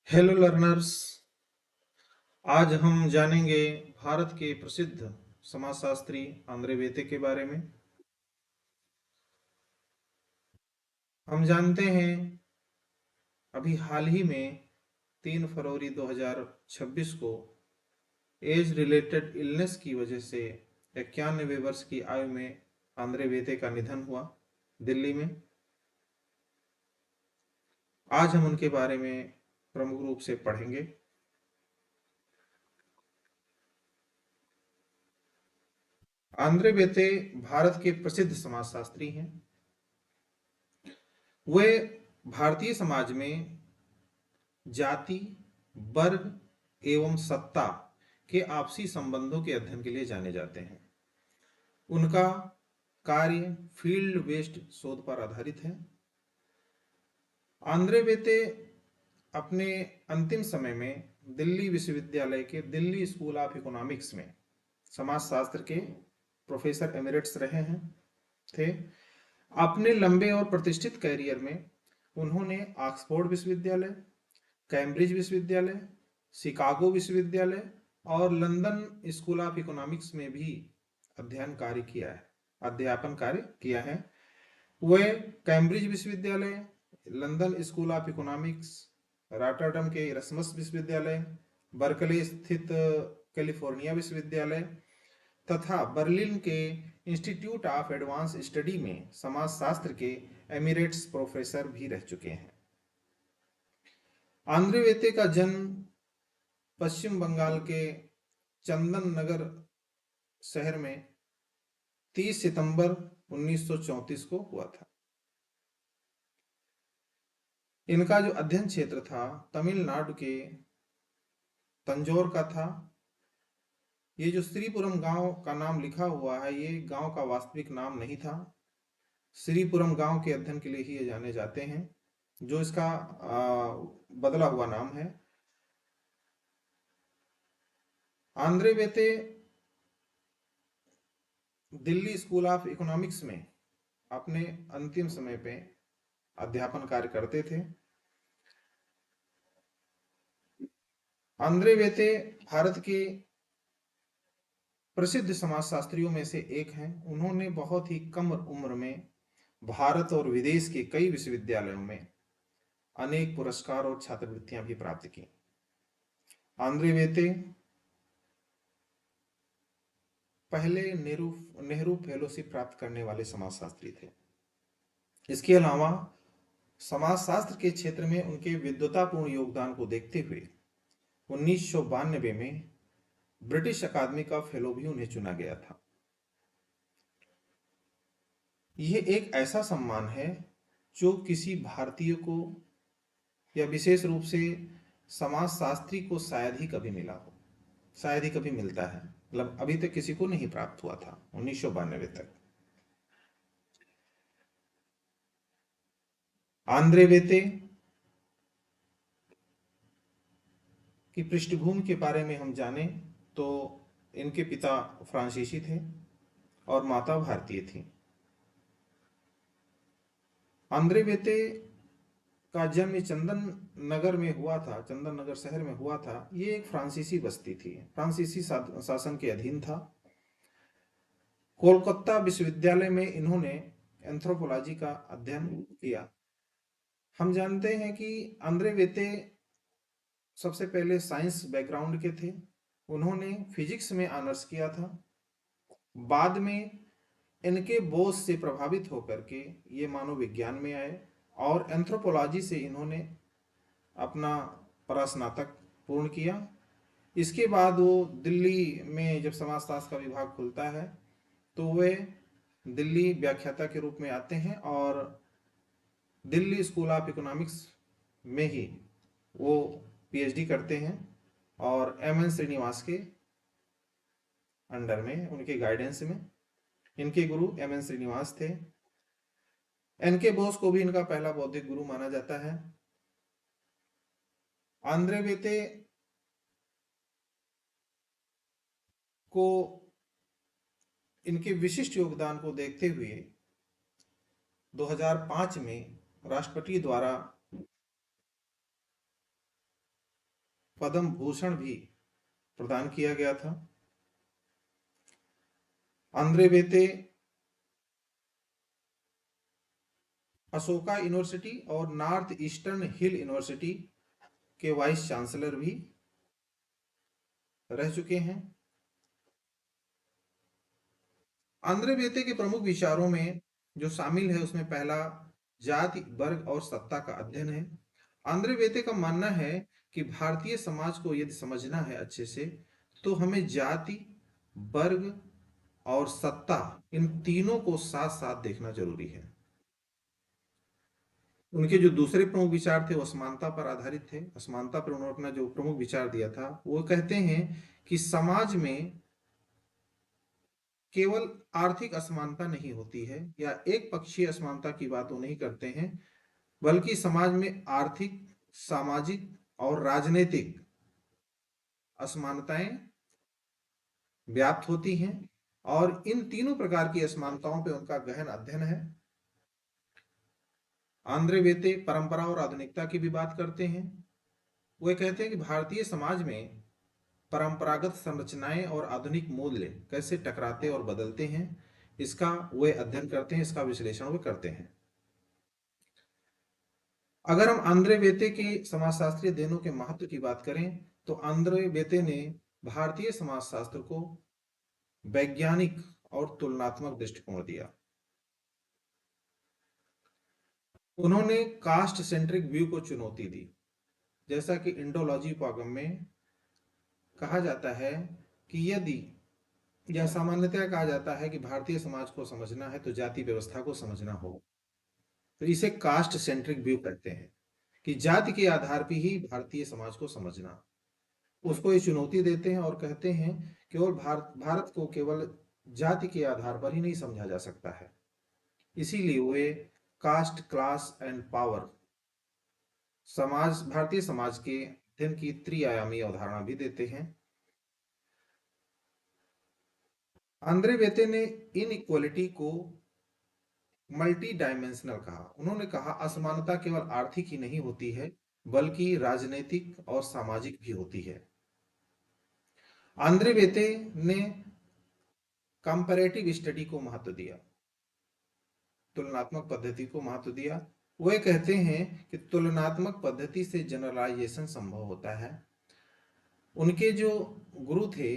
Hello learners. आज हम जानेंगे भारत के प्रसिद्ध समाजशास्त्री आंद्रे बेते के बारे में। हम जानते हैं अभी हाल ही में 3 फरवरी 2026 को एज रिलेटेड इलनेस की वजह से 91 वर्ष की आयु में आंद्रे बेते का निधन हुआ दिल्ली में। आज हम उनके बारे में प्रमुख रूप से पढ़ेंगे। आंद्रे बेते भारत के प्रसिद्ध समाजशास्त्री हैं। वे भारतीय समाज में जाति, वर्ग एवं सत्ता के आपसी संबंधों के अध्ययन के लिए जाने जाते हैं। उनका कार्य फील्ड बेस्ड शोध पर आधारित है। आंद्रे बेते अपने अंतिम समय में दिल्ली विश्वविद्यालय के दिल्ली स्कूल ऑफ इकोनॉमिक्स में समाजशास्त्र के प्रोफेसर एमिरेट्स रहे हैं थे। अपने लंबे और प्रतिष्ठित कैरियर में उन्होंने ऑक्सफोर्ड विश्वविद्यालय, कैम्ब्रिज विश्वविद्यालय, शिकागो विश्वविद्यालय और लंदन स्कूल ऑफ इकोनॉमिक्स में भी अध्यापन कार्य किया है। वे कैम्ब्रिज विश्वविद्यालय, London school of economics, Rotterdam के इरस्मस विश्वविद्यालय, बर्कले स्थित कैलिफोर्निया विश्वविद्यालय तथा बर्लिन के इंस्टीट्यूट ऑफ एडवांस स्टडी में समाजशास्त्र के एमिरेट्स प्रोफेसर भी रह चुके हैं। आंद्रे बेते का जन्म पश्चिम बंगाल के चंदन नगर शहर में 30 सितंबर 1934 को हुआ था। इनका जो अध्ययन क्षेत्र था तमिलनाडु के तंजौर का था। ये जो श्रीपुरम गांव का नाम लिखा हुआ है, ये गांव का वास्तविक नाम नहीं था। श्रीपुरम गांव के अध्ययन के लिए ही ये जाने जाते हैं, जो इसका बदला हुआ नाम है। Andre बेते Delhi school of economics में अपने अंतिम समय पे अध्यापन कार्य करते थे। आंद्रे बेते भारत के प्रसिद्ध समाजशास्त्रियों में से एक हैं। उन्होंने बहुत ही कम उम्र में भारत और विदेश के कई विश्वविद्यालयों में अनेक पुरस्कार और छात्रवृत्तियां भी प्राप्त की। आंद्रे बेते पहले नेहरू फेलोशिप प्राप्त करने वाले समाजशास्त्री थे। इसके अलावा समाजशास्त्र के क्षेत्र में उनके विद्वतापूर्ण योगदान को देखते हुए 1992 में ब्रिटिश अकादमी का फेलो भी उन्हें चुना गया था। यह एक ऐसा सम्मान है जो किसी भारतीय को या विशेष रूप से समाजशास्त्री को शायद ही कभी मिला हो, शायद ही कभी मिलता है। मतलब अभी तक किसी को नहीं प्राप्त हुआ था 1992 तक। आंद्रे बेते की पृष्ठभूमि के बारे में हम जाने तो इनके पिता फ्रांसीसी थे और माता भारतीय थी। आंद्रे बेते का जन्म चंदन नगर में हुआ था, चंदन नगर शहर में हुआ था। ये एक फ्रांसीसी बस्ती थी, फ्रांसीसी शासन के अधीन था। कोलकाता विश्वविद्यालय में इन्होंने एंथ्रोपोलॉजी का अध्ययन किया। हम जानते हैं कि आंद्रे बेते सबसे पहले साइंस बैकग्राउंड के थे। उन्होंने फिजिक्स में ऑनर्स किया था। बाद में इनके बोझ से प्रभावित होकर के ये मानव विज्ञान में आए और एंथ्रोपोलॉजी से इन्होंने अपना परास्नातक पूर्ण किया। इसके बाद वो दिल्ली में जब समाजशास्त्र का विभाग खुलता है तो वे दिल्ली व्याख्याता के रूप में आते हैं और दिल्ली स्कूल ऑफ इकोनॉमिक्स में ही वो पीएचडी करते हैं और एमएन श्रीनिवास के अंडर में, उनके गाइडेंस में। इनके गुरु एमएन श्रीनिवास थे। एनके बोस को भी इनका पहला बौद्धिक गुरु माना जाता है। आंद्रे बेते को इनके विशिष्ट योगदान को देखते हुए 2005 में राष्ट्रपति द्वारा पद्म भूषण भी प्रदान किया गया था। आंद्रे बेते अशोका यूनिवर्सिटी और नॉर्थ ईस्टर्न हिल यूनिवर्सिटी के वाइस चांसलर भी रह चुके हैं। आंद्रे बेते के प्रमुख विचारों में जो शामिल है उसमें पहला जाति, वर्ग और सत्ता का अध्ययन है। आंद्रे बेते का मानना है कि भारतीय समाज को यदि समझना है अच्छे से तो हमें जाति, वर्ग और सत्ता, इन तीनों को साथ साथ देखना जरूरी है। उनके जो दूसरे प्रमुख विचार थे वो असमानता पर आधारित थे। असमानता पर उन्होंने अपना जो प्रमुख विचार दिया था वो कहते हैं कि समाज में केवल आर्थिक असमानता नहीं होती है या एक पक्षीय असमानता की बात वो नहीं करते हैं, बल्कि समाज में आर्थिक, सामाजिक और राजनीतिक असमानताएं व्याप्त होती हैं और इन तीनों प्रकार की असमानताओं पर उनका गहन अध्ययन है। आंद्रे बेते परंपरा और आधुनिकता की भी बात करते हैं। वे कहते हैं कि भारतीय समाज में परंपरागत संरचनाएं और आधुनिक मूल्य कैसे टकराते और बदलते हैं, इसका वे अध्ययन करते हैं, इसका विश्लेषण वे करते हैं। अगर हम आंद्रे बेते के समाजशास्त्रीय अध्ययनों के महत्व की बात करें तो आंद्रे बेते ने भारतीय समाजशास्त्र को वैज्ञानिक और तुलनात्मक दृष्टिकोण दिया। उन्होंने कास्ट सेंट्रिक व्यू को चुनौती दी। जैसा कि इंडोलॉजी उपागम में कहा जाता है कि यदि यह सामान्यतया कहा जाता है कि भारतीय समाज को समझना है तो जाति व्यवस्था को समझना हो, तो इसे कास्ट सेंट्रिक व्यू कहते हैं कि जाति के आधार पर ही भारतीय समाज को समझना। उसको ये चुनौती देते हैं और कहते हैं केवल भारत को केवल जाति के आधार पर ही नहीं समझा जा सकता है। इसीलिए वे cast, class and power Bharatiya Samaj के अध्ययन की त्रिआयामी अवधारणा भी देते हैं। आंद्रे बेते ने इनइक्वालिटी को मल्टी डायमेंशनल कहा। उन्होंने कहा असमानता केवल आर्थिक ही नहीं होती है बल्कि राजनीतिक और सामाजिक भी होती है। आंद्रे बेते ने कंपैरेटिव स्टडी को महत्व दिया, तुलनात्मक पद्धति को महत्व दिया। वे कहते हैं कि तुलनात्मक पद्धति से जनरलाइजेशन संभव होता है। उनके जो गुरु थे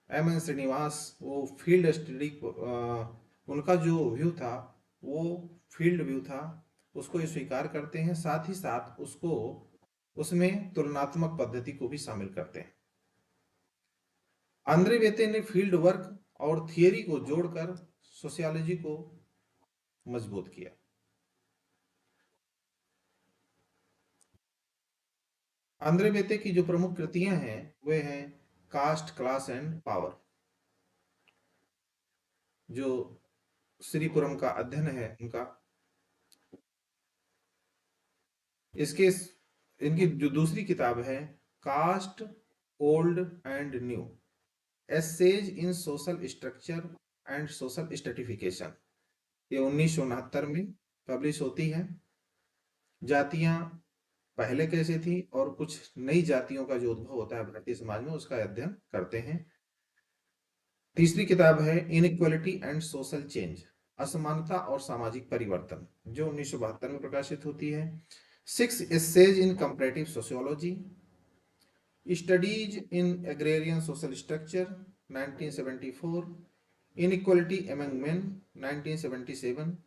एम.एन. श्रीनिवास, वो फील्ड स्टडी, उनका जो व्यू था वो फील्ड व्यू था, उसको ये स्वीकार करते हैं। साथ ही साथ उसमें तुलनात्मक पद्धति को भी शामिल करते हैं। आंद्रे बेते ने फील्ड वर्क और थियरी को जोड़कर सोशियोलॉजी को मजबूत किया। आंद्रे बेते की जो प्रमुख कृतियां हैं वे हैं कास्ट, क्लास एंड पावर, जो श्रीपुरम का अध्ययन है उनका। इनकी जो दूसरी किताब है caste, old and new, essays in social structure and social stratification, ये 1969 में पब्लिश होती है। जातियां पहले कैसे थी और कुछ नई जातियों का जो उद्भव होता है भारतीय समाज में, उसका अध्ययन करते हैं। तीसरी किताब है इनइक्वालिटी एंड सोशल चेंज, असमानता और सामाजिक परिवर्तन, जो 1972 में प्रकाशित होती है। 6 essays in comparative sociology, studies in agrarian social structure 1974, inequality among men 1977।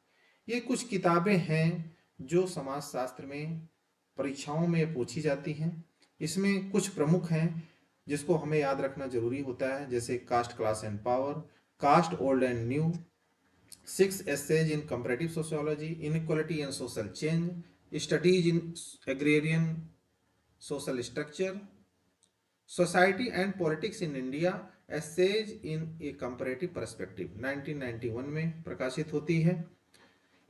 ये कुछ किताबें हैं जो समाजशास्त्र में परीक्षाओं में पूछी जाती हैं। इसमें कुछ प्रमुख हैं जिसको हमें याद रखना जरूरी होता है, जैसे caste, class and power, caste, old and new, 6 essays in comparative sociology, inequality and social change, studies in agrarian social structure, society and politics in India, essays in a comparative perspective 1991 में प्रकाशित होती है।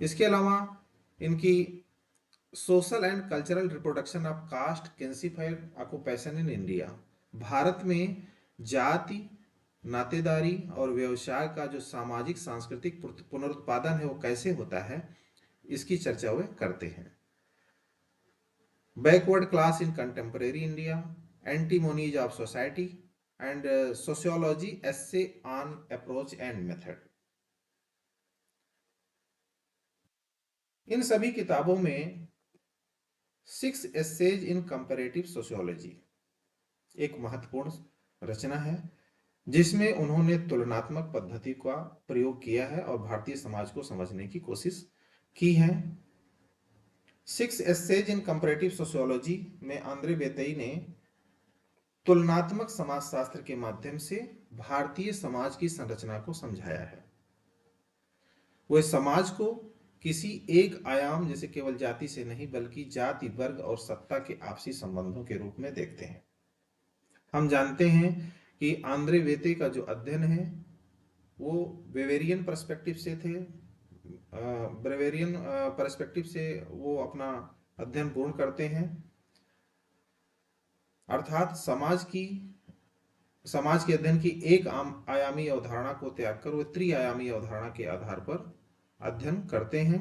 इसके अलावा इनकी social and cultural reproduction of caste, कैंसिफाइड occupation in India, Bharat में जाति, नातेदारी और व्यवसाय का जो सामाजिक सांस्कृतिक पुनरुत्पादन है वो कैसे होता है, इसकी चर्चा वे करते हैं। backward class in contemporary India, antinomies of society, and sociology essay on approach and method. इन सभी किताबों में 6 essays in comparative sociology एक महत्वपूर्ण रचना है जिसमें उन्होंने तुलनात्मक पद्धति का प्रयोग किया है और भारतीय समाज को समझने की कोशिश की है। 6 essays in comparative sociology में आंद्रे बेतई ने तुलनात्मक समाजशास्त्र के माध्यम से भारतीय समाज की संरचना को समझाया है। वह समाज को किसी एक आयाम जैसे केवल जाति से नहीं बल्कि जाति, वर्ग और सत्ता के आपसी संबंधों के रूप में देखते हैं। हम जानते हैं कि आंद्रे वेते का जो अध्ययन है वो बेवेरियन पर्सपेक्टिव से थे। ब्रेवेरियन पर्सपेक्टिव से वो अपना अध्ययन पूर्ण करते हैं, अर्थात समाज के अध्ययन की एक आयामी अवधारणा को त्याग कर वो त्रिआयामी अवधारणा के आधार पर अध्ययन करते हैं।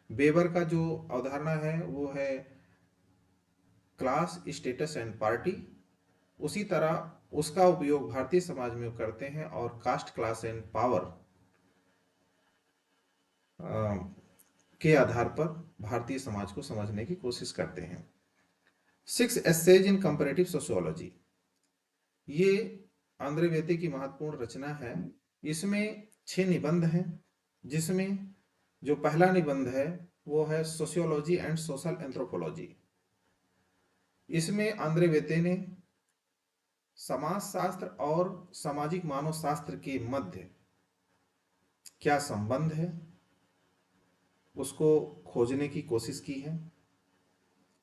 वेबर का जो अवधारणा है वो है क्लास, स्टेटस एंड पार्टी। उसी तरह उसका उपयोग भारतीय समाज में करते हैं और कास्ट, क्लास एंड पावर के आधार पर भारतीय समाज को समझने की कोशिश करते हैं। 6 essays in comparative sociology ये आंद्रे वेते की महत्वपूर्ण रचना है। इसमें 6 निबंध हैं, जिसमें जो पहला निबंध है वो है सोशियोलॉजी एंड सोशल एंथ्रोपोलॉजी। इसमें आंद्रे वेते ने समाजशास्त्र और सामाजिक मानव शास्त्र के मध्य क्या संबंध है उसको खोजने की कोशिश की है,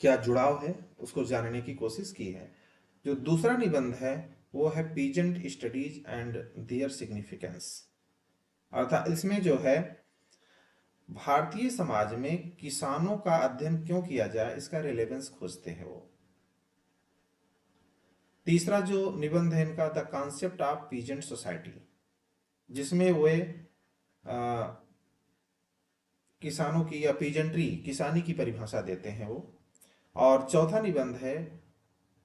क्या जुड़ाव है उसको जानने की कोशिश की है। जो दूसरा निबंध है वो है peasant studies and their significance, अर्थात इसमें जो है भारतीय समाज में किसानों का अध्ययन क्यों किया जाए इसका रिलेवेंस खोजते हैं वो। तीसरा जो निबंध है इनका the concept of peasant society, जिसमें वे किसानों की या पीजेंट्री, किसानी की परिभाषा देते हैं वो। और चौथा निबंध है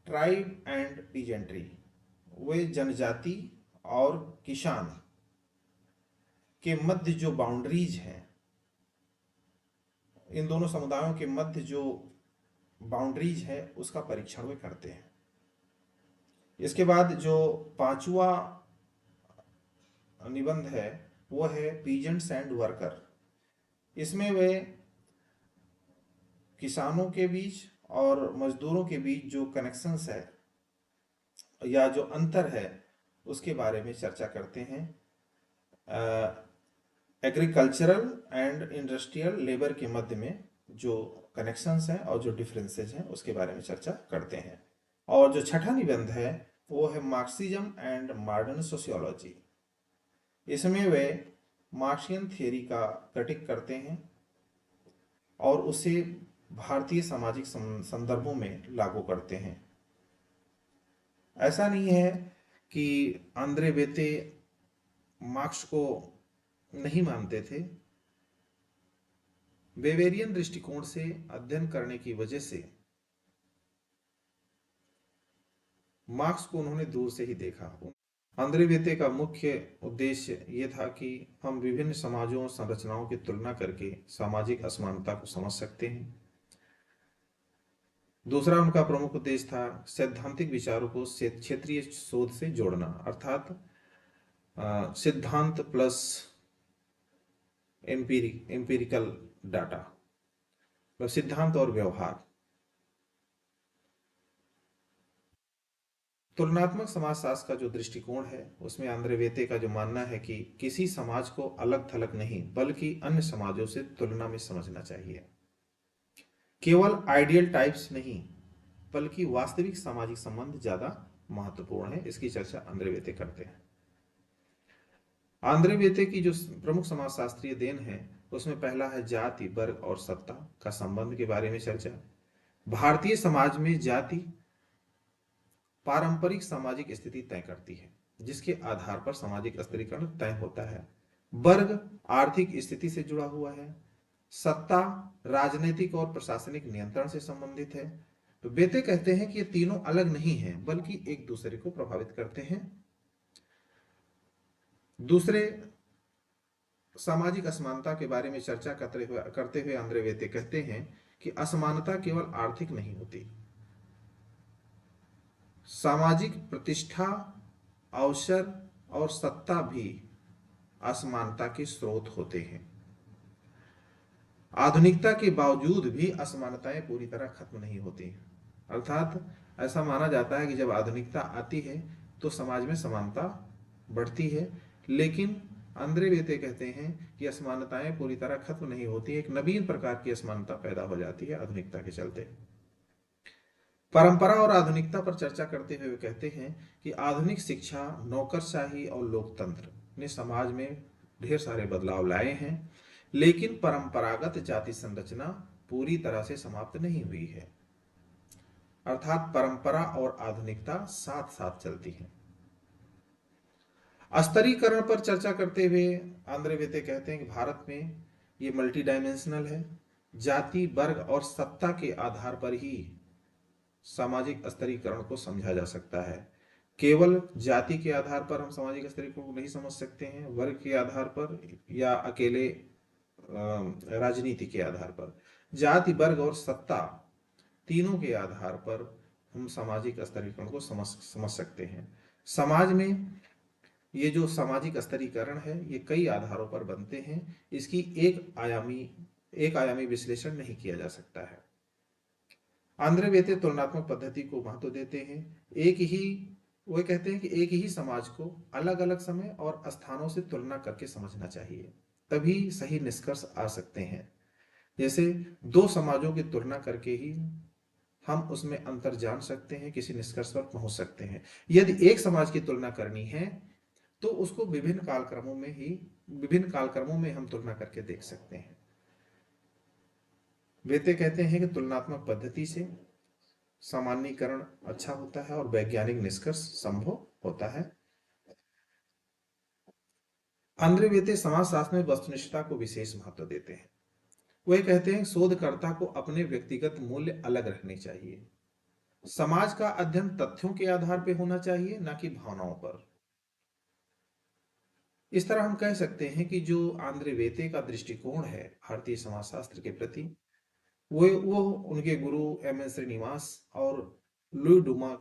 ट्राइब एंड पीजेंट्री, वे जनजाति और किसान के मध्य जो बाउंड्रीज हैं, इन दोनों समुदायों के मध्य जो बाउंड्रीज है उसका परीक्षण वे करते हैं। इसके बाद जो पांचवा निबंध है वो है पीजेंट्स एंड वर्कर। इसमें वे किसानों के बीच और मजदूरों के बीच जो कनेक्शंस है या जो अंतर है उसके बारे में चर्चा करते हैं। एग्रीकल्चरल एंड इंडस्ट्रियल लेबर के मध्य में जो कनेक्शंस हैं और जो डिफरेंसेस हैं उसके बारे में चर्चा करते हैं। और जो छठा निबंध है वो है मार्क्सिज्म एंड मॉडर्न सोशियोलॉजी। इसमें वे मार्क्सियन थियरी का क्रिटिक करते हैं और उसे भारतीय सामाजिक संदर्भों में लागू करते हैं। ऐसा नहीं है कि आंद्रे वेते मार्क्स को नहीं मानते थे। वेवेरियन दृष्टिकोण से अध्ययन करने की वजह से मार्क्स को उन्होंने दूर से ही देखा। आंद्रे वेते का मुख्य उद्देश्य ये था कि हम विभिन्न समाजों और संरचनाओं की तुलना करके सामाजिक असमानता को समझ सकते हैं। दूसरा उनका प्रमुख उद्देश्य था सैद्धांतिक विचारों को क्षेत्रीय शोध से जोड़ना, अर्थात सिद्धांत प्लस एम्पिरिकल डाटा, सिद्धांत और व्यवहार। तुलनात्मक समाजशास्त्र का जो दृष्टिकोण है उसमें आंद्रे वेते का जो मानना है कि किसी समाज को अलग थलग नहीं बल्कि अन्य समाजों से तुलना में समझना चाहिए। केवल आइडियल टाइप्स नहीं बल्कि वास्तविक सामाजिक संबंध ज्यादा महत्वपूर्ण है। इसकी चर्चा आंद्रे वेते करते हैं। आंद्रे वेते की जो प्रमुख समाजशास्त्रीय देन है उसमें पहला है जाति, वर्ग और सत्ता का संबंध के बारे में चर्चा। भारतीय समाज में जाति पारंपरिक सामाजिक स्थिति तय करती है जिसके आधार पर सामाजिक स्थिरीकरण तय होता है। वर्ग आर्थिक स्थिति से जुड़ा हुआ है। सत्ता राजनीतिक और प्रशासनिक नियंत्रण से संबंधित है। तो बेते कहते हैं कि ये तीनों अलग नहीं हैं बल्कि एक दूसरे को प्रभावित करते हैं। दूसरे सामाजिक असमानता के बारे में चर्चा करते हुए आंद्रे वेते कहते हैं कि असमानता केवल आर्थिक नहीं होती, सामाजिक प्रतिष्ठा, अवसर और सत्ता भी असमानता के स्रोत होते हैं। आधुनिकता के बावजूद भी असमानताएं पूरी तरह खत्म नहीं होती, अर्थात ऐसा माना जाता है कि जब आधुनिकता आती है तो समाज में समानता बढ़ती है, लेकिन अंद्रे वेते कहते हैं कि असमानताएं पूरी तरह खत्म नहीं होती, एक नवीन प्रकार की असमानता पैदा हो जाती है आधुनिकता के चलते। परंपरा और आधुनिकता पर चर्चा करते हुए वे कहते हैं कि आधुनिक शिक्षा, नौकरशाही और लोकतंत्र ने समाज में ढेर सारे बदलाव लाए हैं, लेकिन परंपरागत जाति संरचना पूरी तरह से समाप्त नहीं हुई है, अर्थात परंपरा और आधुनिकता साथ साथ चलती हैं। स्तरीकरण पर चर्चा करते हुए आंद्रे वेते कहते हैं कि भारत में ये मल्टी डायमेंशनल है, जाति, वर्ग और सत्ता के आधार पर ही सामाजिक स्तरीकरण को समझा जा सकता है। केवल जाति के आधार पर हम सामाजिक स्तरीकरण को नहीं समझ सकते हैं, वर्ग के आधार पर या अकेले राजनीति के आधार पर। जाति, वर्ग और सत्ता तीनों के आधार पर हम सामाजिक स्तरीकरण को समझ सकते हैं। समाज में ये जो सामाजिक स्तरीकरण है ये कई आधारों पर बनते हैं, इसकी एक आयामी विश्लेषण नहीं किया जा सकता है। आंद्रे वेते तुलनात्मक पद्धति को महत्व देते हैं। वो कहते हैं कि एक ही समाज को अलग अलग समय और स्थानों से तुलना करके समझना चाहिए, तभी सही निष्कर्ष आ सकते हैं। जैसे दो समाजों की तुलना करके ही हम उसमें अंतर जान सकते हैं, किसी निष्कर्ष पर पहुंच सकते हैं। यदि एक समाज की तुलना करनी है तो उसको विभिन्न कालक्रमों में हम तुलना करके देख सकते हैं। वेते कहते हैं कि तुलनात्मक पद्धति से सामान्यीकरण अच्छा होता है और वैज्ञानिक निष्कर्ष संभव होता है। आंद्रे वेते समाजशास्त्र में वस्तुनिष्ठता को विशेष महत्व देते हैं। वे कहते हैं शोधकर्ता को अपने व्यक्तिगत मूल्य अलग रखने चाहिए। समाज का अध्ययन तथ्यों के आधार पर होना चाहिए, न कि भावनाओं पर। इस तरह हम कह सकते हैं कि जो आंद्रे वेते का दृष्टिकोण है भारतीय समाजशास्त्र के प्रति, वो उनके गुरु एम एन श्रीनिवास और लुई डुमा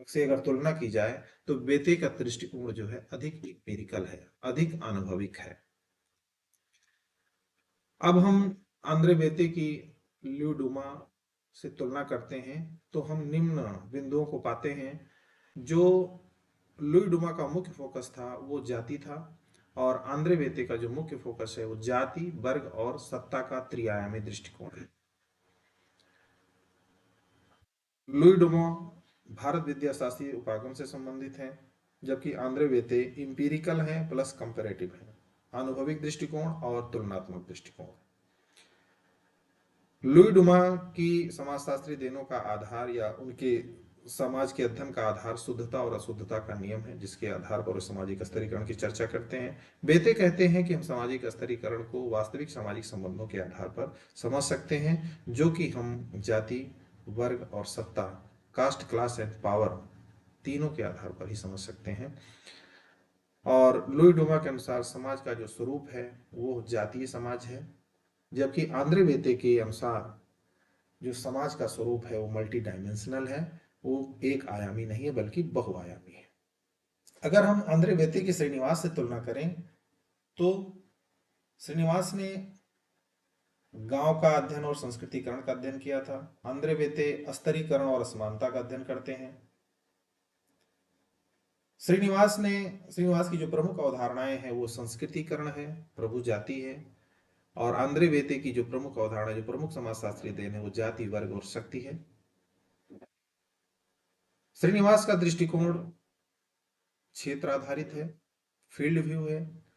से अगर तुलना की जाए तो वेते का दृष्टिकोण जो है अधिक एम्पिरिकल है, अधिक अनुभविक है। अब हम आंद्रे वेते की लुई डुमा से तुलना करते हैं तो हम निम्न बिंदुओं को पाते हैं। जो लुई डुमा का मुख्य फोकस था वो जाति था, और आंद्रे वेते का जो मुख्य फोकस है वो जाति, वर्ग और सत्ता का त्रिआयामी दृष्टिकोण है। लुई डुमा भारत विद्याशास्त्रीय उपागम से संबंधित है, जबकि आंद्रे वेते इंपीरिकल है प्लस कंपैरेटिव है, अनुभविक दृष्टिकोण और तुलनात्मक दृष्टिकोण। लुई डुमा की समाजशास्त्री देनों का आधार या उनके समाज के अध्ययन का आधार शुद्धता और अशुद्धता का नियम है, जिसके आधार पर वो सामाजिक स्तरीकरण की चर्चा करते हैं। वेते कहते हैं कि हम सामाजिक स्तरीकरण को वास्तविक सामाजिक संबंधों के आधार पर समझ सकते हैं, जो कि हम जाति, वर्ग और सत्ता, कास्ट, क्लास एंड पावर तीनों के आधार पर ही समझ सकते हैं। और लुई डुमा के अनुसार समाज का जो स्वरूप है वो जातीय समाज है, जबकि आंद्रे वेते के अनुसार जो समाज का स्वरूप है वो मल्टी डायमेंशनल है, वो एक आयामी नहीं है बल्कि बहुआयामी है। अगर हम आंद्रे वेते की श्रीनिवास से तुलना करें तो श्रीनिवास ने गांव का अध्ययन और संस्कृतिकरण का अध्ययन किया था, आंद्रे वेते स्तरीकरण और असमानता का अध्ययन करते हैं। श्रीनिवास की जो प्रमुख अवधारणाएं हैं वो संस्कृतिकरण है, प्रभु जाति है, और आंद्रे वेते की जो प्रमुख अवधारणा, जो प्रमुख समाजशास्त्रीय देन है वो जाति, वर्ग और शक्ति है। श्रीनिवास का दृष्टिकोण क्षेत्र आधारित है, फील्ड व्यू है।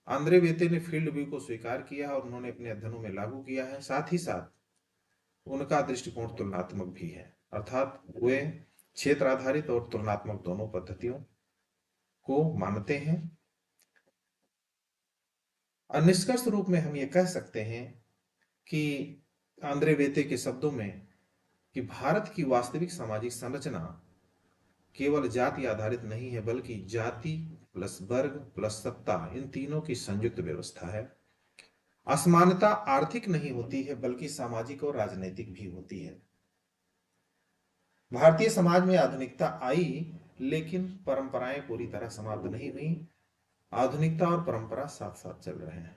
आंद्रे वेते ने फील्ड व्यू को स्वीकार किया और उन्होंने अपने अध्ययनों में लागू किया है। साथ ही साथ उनका दृष्टिकोण तुलनात्मक भी है, अर्थात वे क्षेत्र आधारित और तुलनात्मक दोनों पद्धतियों को मानते हैं। निष्कर्ष रूप में हम ये कह सकते हैं कि आंद्रे वेते के शब्दों में कि भारत की वास्तविक सामाजिक संरचना केवल जाति आधारित नहीं है, बल्कि जाति प्लस वर्ग प्लस सत्ता, इन तीनों की संयुक्त व्यवस्था है। असमानता आर्थिक नहीं होती है, बल्कि सामाजिक और राजनीतिक भी होती है। भारतीय समाज में आधुनिकता आई, लेकिन परंपराएं पूरी तरह समाप्त नहीं हुई। आधुनिकता और परंपरा साथ साथ चल रहे हैं।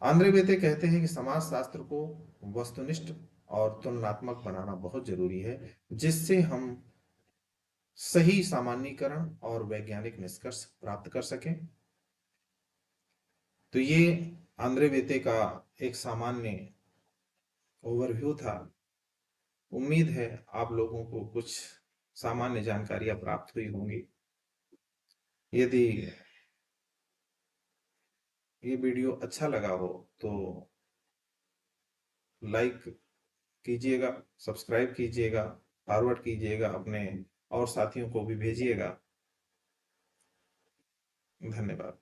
आंद्रे बेते कहते हैं कि समाज शास्त्र को वस्तुनिष्ठ और तुलनात्मक बनाना बहुत जरूरी है, जिससे हम सही सामान्यीकरण और वैज्ञानिक निष्कर्ष प्राप्त कर सकें। तो ये आंद्रे बेते का एक सामान्य ओवरव्यू था। उम्मीद है आप लोगों को कुछ सामान्य जानकारियां प्राप्त हुई होंगी। यदि ये वीडियो अच्छा लगा हो तो लाइक कीजिएगा, सब्सक्राइब कीजिएगा, फॉरवर्ड कीजिएगा, अपने और साथियों को भी भेजिएगा। धन्यवाद।